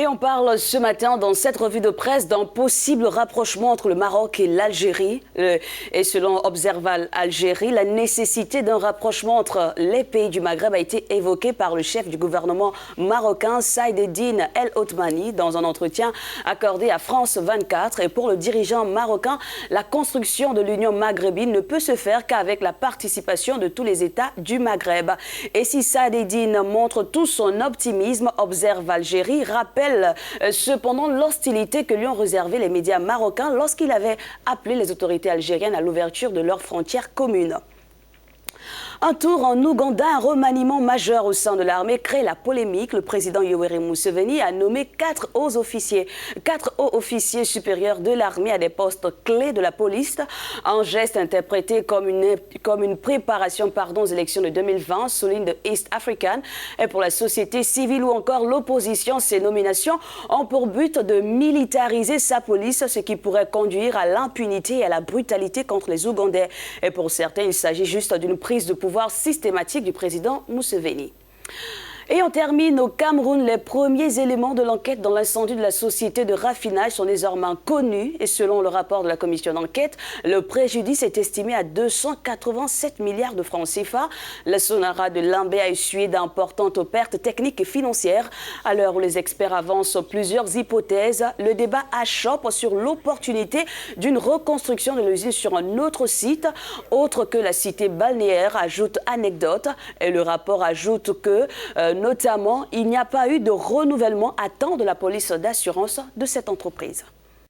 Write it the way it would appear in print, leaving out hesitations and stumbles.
Et on parle ce matin dans cette revue de presse d'un possible rapprochement entre le Maroc et l'Algérie. Et selon Observal Algérie, la nécessité d'un rapprochement entre les pays du Maghreb a été évoquée par le chef du gouvernement marocain, Saïd Eddine El Othmani, dans un entretien accordé à France 24. Et pour le dirigeant marocain, la construction de l'Union maghrébine ne peut se faire qu'avec la participation de tous les États du Maghreb. Et si Saïd Eddine montre tout son optimisme, Observe Algérie rappelle cependant l'hostilité que lui ont réservé les médias marocains lorsqu'il avait appelé les autorités algériennes à l'ouverture de leurs frontières communes. Un tour en Ouganda, un remaniement majeur au sein de l'armée crée la polémique. Le président Yoweri Museveni a nommé 4 hauts officiers supérieurs de l'armée à des postes clés de la police. Un geste interprété comme une préparation aux élections de 2020, souligne de East African. Et pour la société civile ou encore l'opposition, ces nominations ont pour but de militariser sa police, ce qui pourrait conduire à l'impunité et à la brutalité contre les Ougandais. Et pour certains, il s'agit juste d'une prise de pouvoir systématique du président Museveni. Et on termine au Cameroun. Les premiers éléments de l'enquête dans l'incendie de la société de raffinage sont désormais connus. Et selon le rapport de la commission d'enquête, le préjudice est estimé à 287 milliards de francs CFA. La Sonara de Limbé a essuyé d'importantes pertes techniques et financières. À l'heure où les experts avancent plusieurs hypothèses, le débat achoppe sur l'opportunité d'une reconstruction de l'usine sur un autre site, autre que la cité balnéaire, ajoute anecdote. Et le rapport ajoute que notamment, il n'y a pas eu de renouvellement à temps de la police d'assurance de cette entreprise.